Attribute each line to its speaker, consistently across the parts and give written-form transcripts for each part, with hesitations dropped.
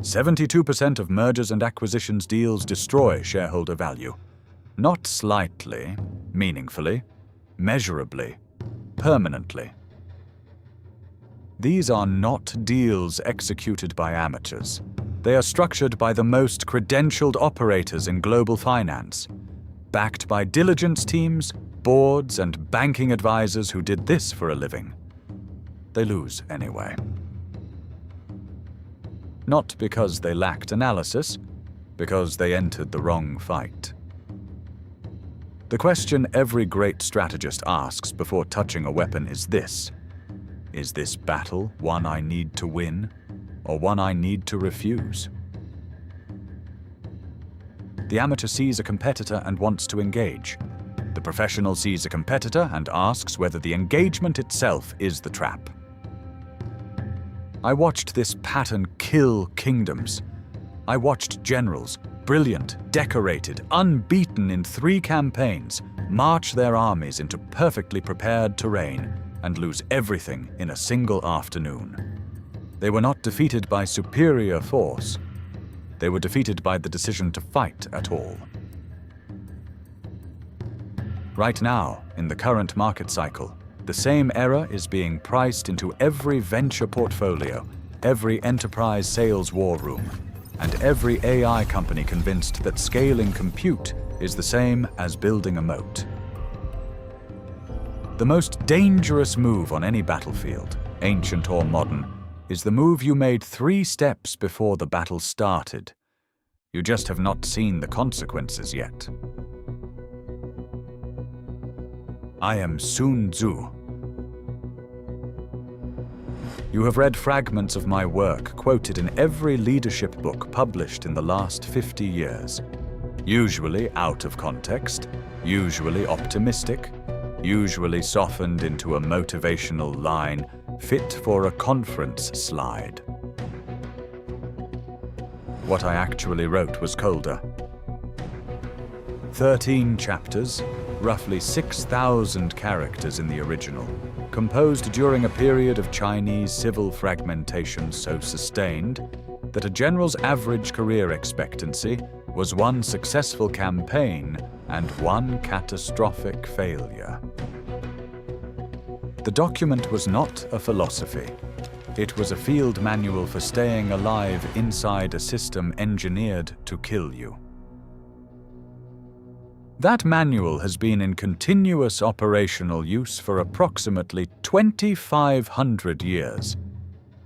Speaker 1: 72% of mergers and acquisitions deals destroy shareholder value. Not slightly, meaningfully, measurably, permanently. These are not deals executed by amateurs. They are structured by the most credentialed operators in global finance, backed by diligence teams, boards, and banking advisors who did this for a living. They lose anyway. Not because they lacked analysis, because they entered the wrong fight. The question every great strategist asks before touching a weapon is this: is this battle one I need to win, or one I need to refuse? The amateur sees a competitor and wants to engage. The professional sees a competitor and asks whether the engagement itself is the trap. I watched this pattern kill kingdoms. I watched generals, brilliant, decorated, unbeaten in 3 campaigns, march their armies into perfectly prepared terrain and lose everything in a single afternoon. They were not defeated by superior force. They were defeated by the decision to fight at all. Right now, in the current market cycle, the same error is being priced into every venture portfolio, every enterprise sales war room, and every AI company convinced that scaling compute is the same as building a moat. The most dangerous move on any battlefield, ancient or modern, is the move you made 3 steps before the battle started. You just have not seen the consequences yet. I am Sun Tzu. You have read fragments of my work quoted in every leadership book published in the last 50 years. Usually out of context, usually optimistic, usually softened into a motivational line fit for a conference slide. What I actually wrote was colder. 13 chapters, roughly 6,000 characters in the original, composed during a period of Chinese civil fragmentation so sustained that a general's average career expectancy was 1 successful campaign and 1 catastrophic failure. The document was not a philosophy. It was a field manual for staying alive inside a system engineered to kill you. That manual has been in continuous operational use for approximately 2,500 years.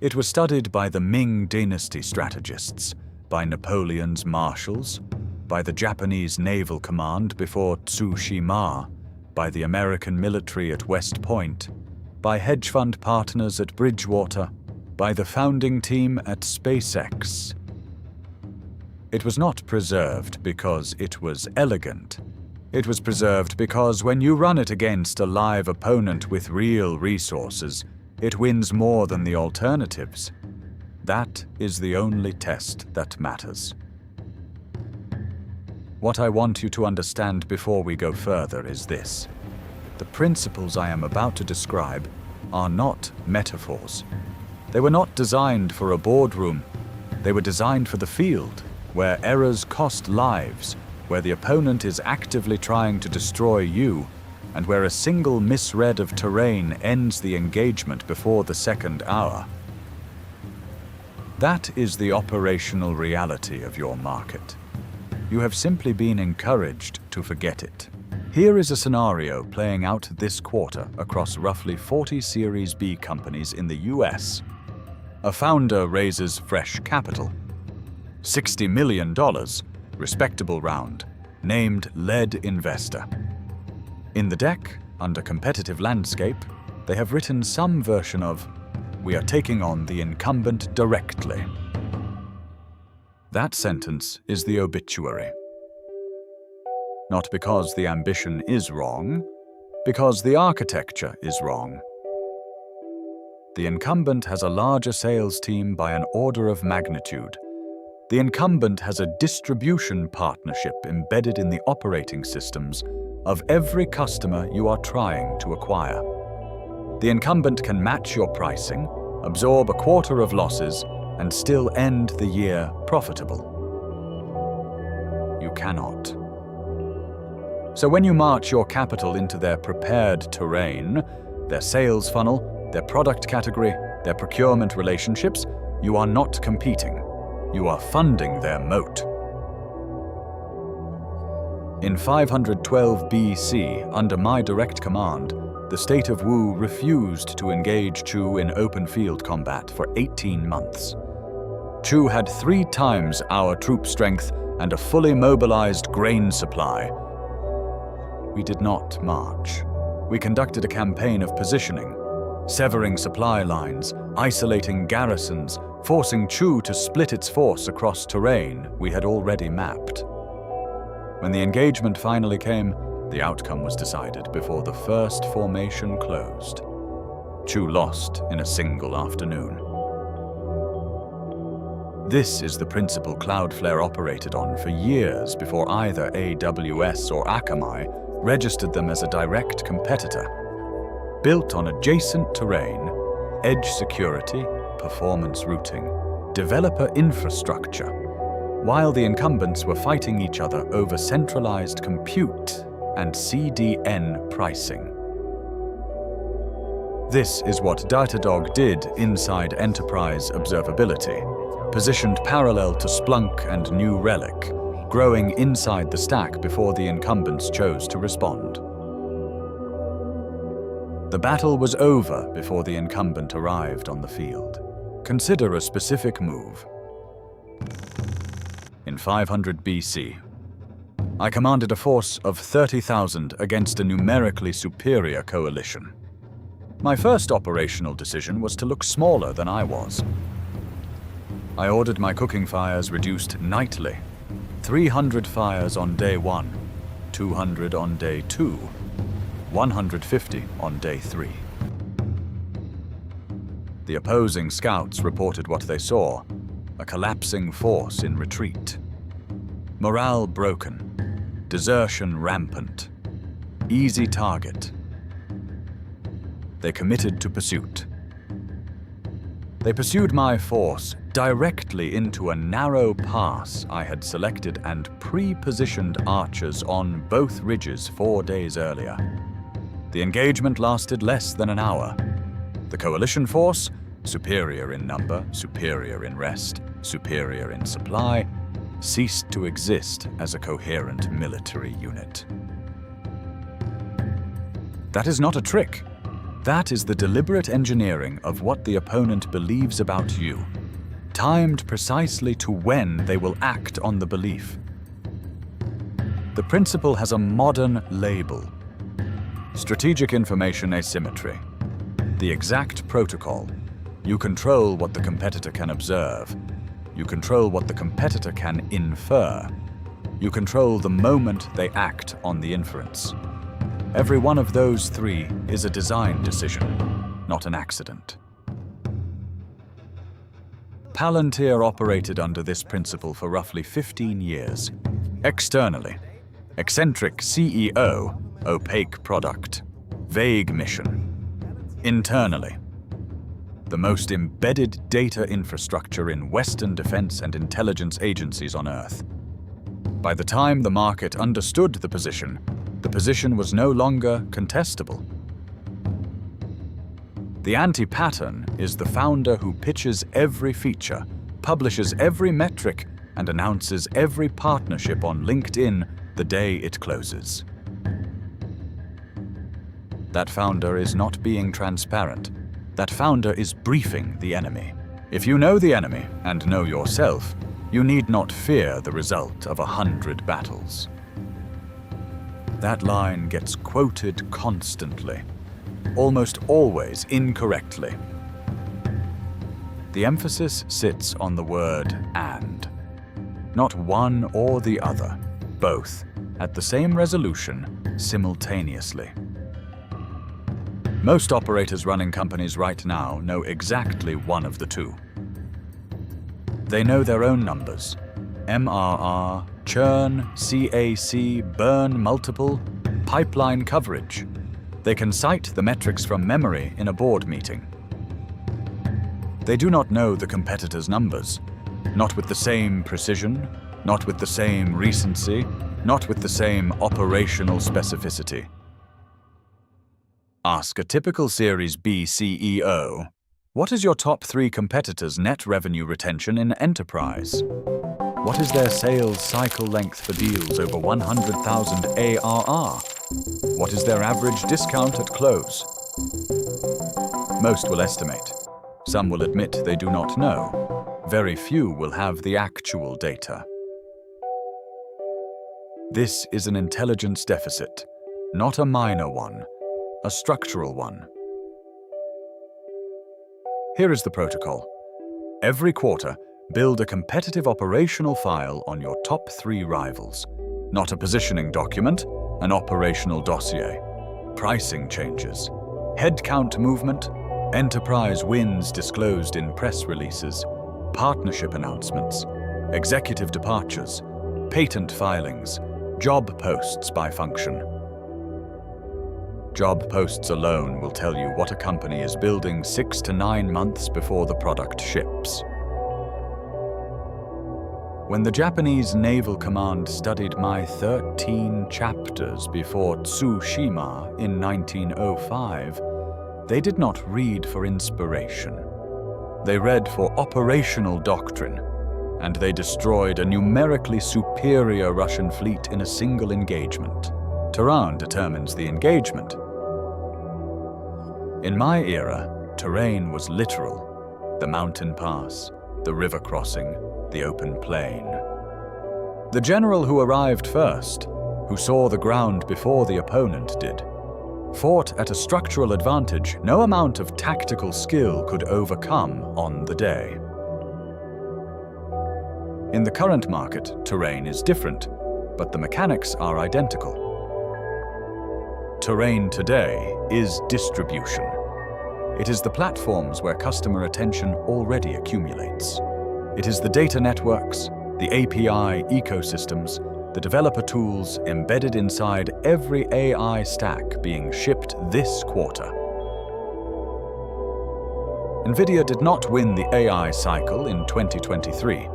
Speaker 1: It was studied by the Ming Dynasty strategists, by Napoleon's marshals, by the Japanese Naval Command before Tsushima, by the American military at West Point, by hedge fund partners at Bridgewater, by the founding team at SpaceX. It was not preserved because it was elegant. It was preserved because when you run it against a live opponent with real resources, it wins more than the alternatives. That is the only test that matters. What I want you to understand before we go further is this. The principles I am about to describe are not metaphors. They were not designed for a boardroom. They were designed for the field, where errors cost lives, where the opponent is actively trying to destroy you, and where a single misread of terrain ends the engagement before the second hour. That is the operational reality of your market. You have simply been encouraged to forget it. Here is a scenario playing out this quarter across roughly 40 Series B companies in the US. A founder raises fresh capital. $60 million, respectable round, named lead investor. In the deck, under competitive landscape, they have written some version of, "We are taking on the incumbent directly." That sentence is the obituary. Not because the ambition is wrong, because the architecture is wrong. The incumbent has a larger sales team by an order of magnitude. The incumbent has a distribution partnership embedded in the operating systems of every customer you are trying to acquire. The incumbent can match your pricing, absorb a quarter of losses, and still end the year profitable? You cannot. So when you march your capital into their prepared terrain, their sales funnel, their product category, their procurement relationships, you are not competing. You are funding their moat. In 512 BC, under my direct command, the state of Wu refused to engage Chu in open field combat for 18 months. Chu had 3 times our troop strength and a fully mobilized grain supply. We did not march. We conducted a campaign of positioning, severing supply lines, isolating garrisons, forcing Chu to split its force across terrain we had already mapped. When the engagement finally came, the outcome was decided before the first formation closed. Chu lost in a single afternoon. This is the principle Cloudflare operated on for years before either AWS or Akamai registered them as a direct competitor. Built on adjacent terrain, edge security, performance routing, developer infrastructure, while the incumbents were fighting each other over centralized compute and CDN pricing. This is what Datadog did inside enterprise observability, positioned parallel to Splunk and New Relic, growing inside the stack before the incumbents chose to respond. The battle was over before the incumbent arrived on the field. Consider a specific move. In 500 BC, I commanded a force of 30,000 against a numerically superior coalition. My first operational decision was to look smaller than I was. I ordered my cooking fires reduced nightly. 300 fires on day 1, 200 on day 2, 150 on day 3. The opposing scouts reported what they saw: a collapsing force in retreat. Morale broken, desertion rampant, easy target. They committed to pursuit. They pursued my force directly into a narrow pass I had selected and pre-positioned archers on both ridges 4 days earlier. The engagement lasted less than an hour. The coalition force, superior in number, superior in rest, superior in supply, ceased to exist as a coherent military unit. That is not a trick. That is the deliberate engineering of what the opponent believes about you, timed precisely to when they will act on the belief. The principle has a modern label: Strategic Information Asymmetry. The exact protocol. You control what the competitor can observe. You control what the competitor can infer. You control the moment they act on the inference. Every one of those 3 is a design decision, not an accident. Palantir operated under this principle for roughly 15 years. Externally, eccentric CEO, opaque product, vague mission. Internally, the most embedded data infrastructure in Western defense and intelligence agencies on Earth. By the time the market understood the position was no longer contestable. The anti-pattern is the founder who pitches every feature, publishes every metric, and announces every partnership on LinkedIn the day it closes. That founder is not being transparent. That founder is briefing the enemy. If you know the enemy and know yourself, you need not fear the result of 100 battles. That line gets quoted constantly, almost always incorrectly. The emphasis sits on the word "and." Not one or the other, both, at the same resolution, simultaneously. Most operators running companies right now know exactly one of the 2. They know their own numbers: MRR, churn, CAC, burn multiple, pipeline coverage. They can cite the metrics from memory in a board meeting. They do not know the competitors' numbers, not with the same precision, not with the same recency, not with the same operational specificity. Ask a typical Series B CEO, what is your top 3 competitors' net revenue retention in enterprise? What is their sales cycle length for deals over 100,000 ARR? What is their average discount at close? Most will estimate. Some will admit they do not know. Very few will have the actual data. This is an intelligence deficit, not a minor one, a structural one. Here is the protocol. Every quarter, build a competitive operational file on your top 3 rivals. Not a positioning document, an operational dossier. Pricing changes, headcount movement, enterprise wins disclosed in press releases, partnership announcements, executive departures, patent filings, job posts by function. Job posts alone will tell you what a company is building 6 to 9 months before the product ships. When the Japanese Naval Command studied my 13 chapters before Tsushima in 1905, they did not read for inspiration. They read for operational doctrine, and they destroyed a numerically superior Russian fleet in a single engagement. Terrain determines the engagement. In my era, terrain was literal: the mountain pass, the river crossing, the open plain. The general who arrived first, who saw the ground before the opponent did, fought at a structural advantage no amount of tactical skill could overcome on the day. In the current market, terrain is different, but the mechanics are identical. Terrain today is distribution. It is the platforms where customer attention already accumulates. It is the data networks, the API ecosystems, the developer tools embedded inside every AI stack being shipped this quarter. Nvidia did not win the AI cycle in 2023.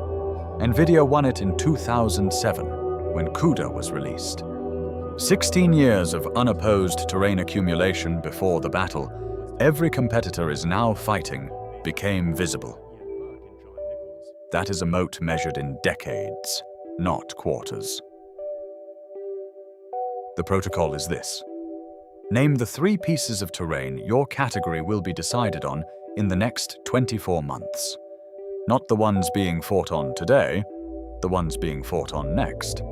Speaker 1: Nvidia won it in 2007, when CUDA was released. 16 years of unopposed terrain accumulation before the battle, every competitor is now fighting, became visible. That is a moat measured in decades, not quarters. The protocol is this. Name the 3 pieces of terrain your category will be decided on in the next 24 months. Not the ones being fought on today, the ones being fought on next.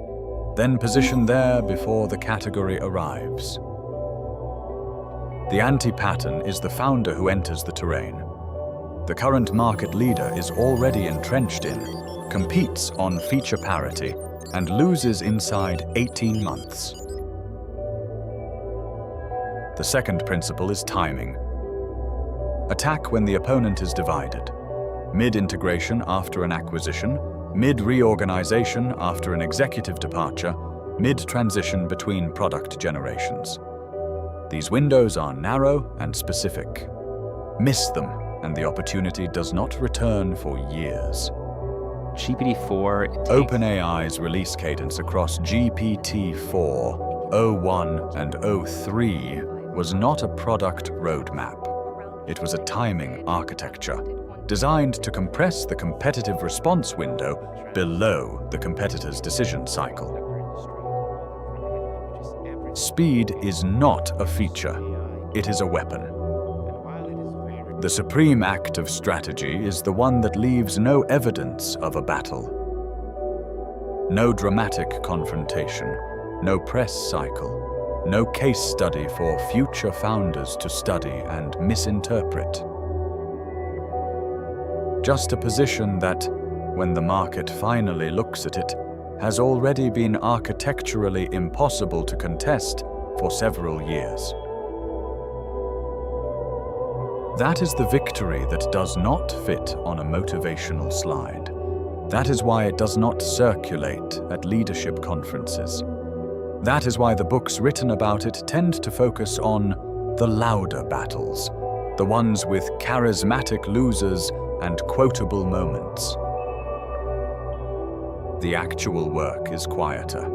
Speaker 1: Then position there before the category arrives. The anti-pattern is the founder who enters the terrain. The current market leader is already entrenched in, competes on feature parity, and loses inside 18 months. The second principle is timing. Attack when the opponent is divided. Mid-integration after an acquisition, mid-reorganization after an executive departure, mid-transition between product generations. These windows are narrow and specific. Miss them, and the opportunity does not return for years.
Speaker 2: GPT-4
Speaker 1: OpenAI's release cadence across GPT-4, O1, and O3 was not a product roadmap. It was a timing architecture, designed to compress the competitive response window below the competitor's decision cycle. Speed is not a feature, it is a weapon. The supreme act of strategy is the one that leaves no evidence of a battle. No dramatic confrontation, no press cycle, no case study for future founders to study and misinterpret. Just a position that, when the market finally looks at it, has already been architecturally impossible to contest for several years. That is the victory that does not fit on a motivational slide. That is why it does not circulate at leadership conferences. That is why the books written about it tend to focus on the louder battles, the ones with charismatic losers and quotable moments. The actual work is quieter.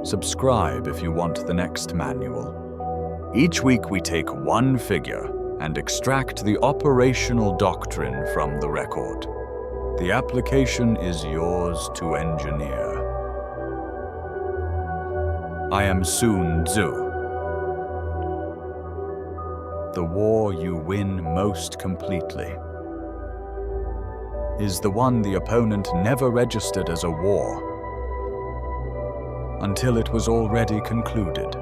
Speaker 1: Subscribe if you want the next manual. Each week we take one figure and extract the operational doctrine from the record. The application is yours to engineer. I am Sun Tzu. The war you win most completely is the one the opponent never registered as a war until it was already concluded.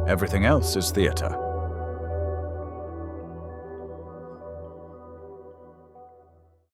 Speaker 1: Everything else is theater.